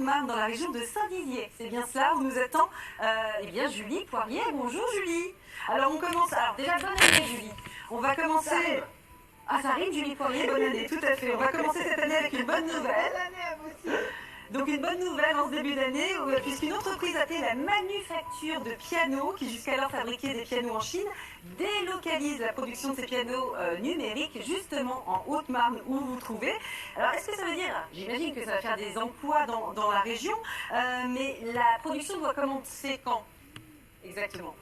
Haute-Marne, dans la région de Saint-Dizier. C'est bien cela, où nous attend Julie Poirier. Bonjour Julie. Alors on commence, alors déjà bonne année Julie. On va commencer... Ah ça arrive Julie Poirier, bonne année, tout à fait. On va commencer cette année avec une bonne nouvelle. Bonne année à vous aussi. Donc une bonne nouvelle en ce début d'année, puisqu'une entreprise appelée la manufacture de pianos, qui jusqu'alors fabriquait des pianos en Chine, délocalise la production de ces pianos numériques justement en Haute-Marne où vous vous trouvez. Alors est-ce que ça veut dire, j'imagine que ça va faire des emplois dans la région, mais la production doit commencer quand exactement?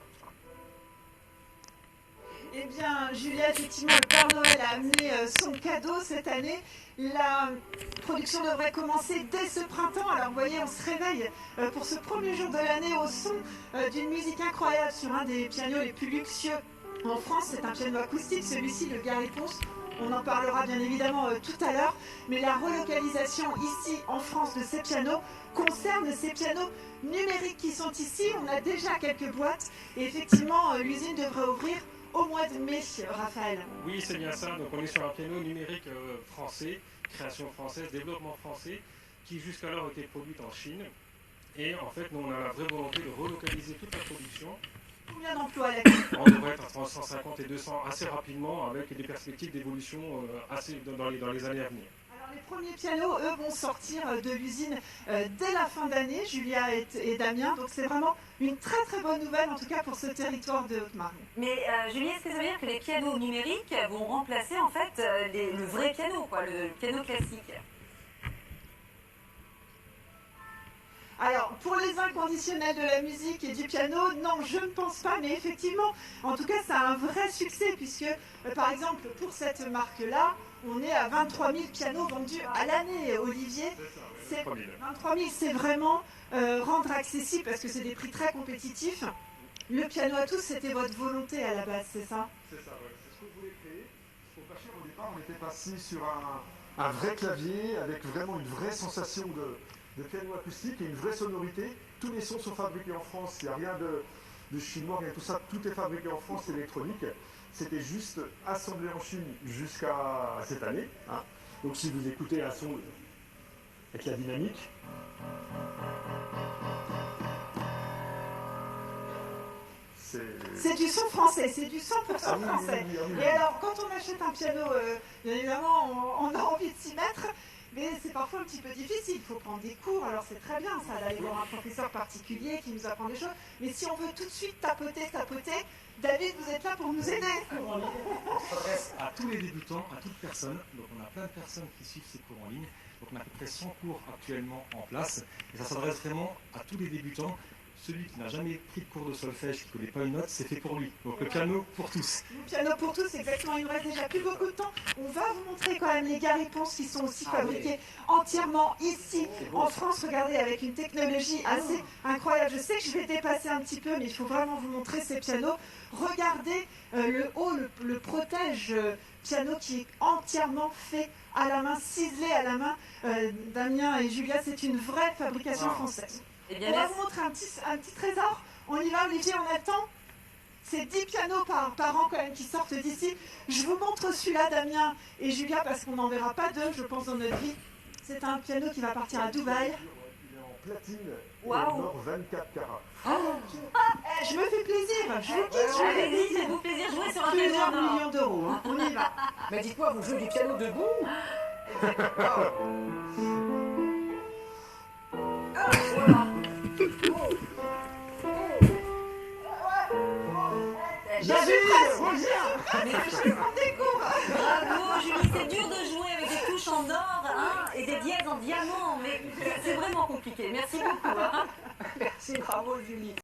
Eh bien, Julia, effectivement, le Père Noël a amené son cadeau cette année. La production devrait commencer dès ce printemps. Alors, vous voyez, on se réveille pour ce premier jour de l'année au son d'une musique incroyable sur un des pianos les plus luxueux en France. C'est un piano acoustique, celui-ci, le Gary Ponce. On en parlera bien évidemment tout à l'heure. Mais la relocalisation ici, en France, de ces pianos concerne ces pianos numériques qui sont ici. On a déjà quelques boîtes. Et effectivement, l'usine devrait ouvrir au mois de mai, Raphaël. Oui, c'est bien ça. Donc on est sur un piano numérique français, création française, développement français, qui jusqu'alors était produite en Chine. Et en fait, nous, on a la vraie volonté de relocaliser toute la production. Combien d'emplois là? On devrait être entre 150 et 200 assez rapidement, avec des perspectives d'évolution dans les années à venir. Les premiers pianos, eux, vont sortir de l'usine dès la fin d'année, Julia et Damien. Donc c'est vraiment une très très bonne nouvelle, en tout cas pour ce territoire de Haute-Marne. Mais Julie, est-ce que ça veut dire que les pianos numériques vont remplacer en fait le vrai piano, quoi, le piano classique? Alors, pour les inconditionnels de la musique et du piano, non, je ne pense pas, mais effectivement, en tout cas, ça a un vrai succès, puisque, par exemple, pour cette marque-là, on est à 23 000 pianos vendus à l'année, Olivier. C'est ça, 23 000, c'est vraiment rendre accessible, parce que c'est des prix très compétitifs. Le piano à tous, c'était votre volonté à la base, c'est ça? C'est ça, ouais. C'est ce qu'on voulait créer. Pour pas cher, au départ, on était passé sur un vrai clavier, avec vraiment une vraie sensation de piano acoustique et une vraie sonorité. Tous les sons sont fabriqués en France, il n'y a rien de chinois, rien de tout ça, tout est fabriqué en France, c'est électronique. C'était juste assemblé en Chine jusqu'à cette année. Hein. Donc si vous écoutez un son avec la dynamique, c'est du son français, c'est du 100% français. Et alors, quand on achète un piano, bien évidemment, on a envie de s'y mettre. Mais c'est parfois un petit peu difficile, il faut prendre des cours, alors c'est très bien ça d'aller voir un professeur particulier qui nous apprend des choses, mais si on veut tout de suite tapoter, David, vous êtes là pour nous aider. On s'adresse à tous les débutants, à toute personne, donc on a plein de personnes qui suivent ces cours en ligne, donc on a à peu près 100 cours actuellement en place, et ça s'adresse vraiment à tous les débutants. Celui qui n'a jamais pris de cours de solfège, qui ne connaît pas une note, c'est fait pour lui. Donc le piano pour tous. Le piano pour tous, exactement. Il ne reste déjà plus beaucoup de temps. On va vous montrer quand même les Gary Ponce qui sont aussi fabriqués entièrement ici en France. Regardez, avec une technologie assez incroyable. Je sais que je vais dépasser un petit peu, mais il faut vraiment vous montrer ces pianos. Regardez le haut, le protège piano qui est entièrement fait à la main, ciselé à la main. Damien et Julia, c'est une vraie fabrication française. On va vous montrer un petit trésor. On y va, Olivier, on attend. C'est 10 pianos par an quand même qui sortent d'ici. Je vous montre celui-là, Damien et Julia, parce qu'on n'en verra pas deux, je pense, dans notre vie. C'est un piano qui va partir à Dubaï. il est en platine et Wow. en or 24 carats. Je me fais plaisir, je vous quitte. Allez-y, faites-vous plaisir, jouez sur un Plusieurs piano. millions d'euros, hein. On y va. Mais dites-moi, vous jouez du piano debout? Je vais prendre des cours. Bravo Julie, c'est dur de jouer avec des touches en or hein, et des dièses en diamant, mais c'est vraiment compliqué. Merci beaucoup. Hein. Merci, bravo Julie.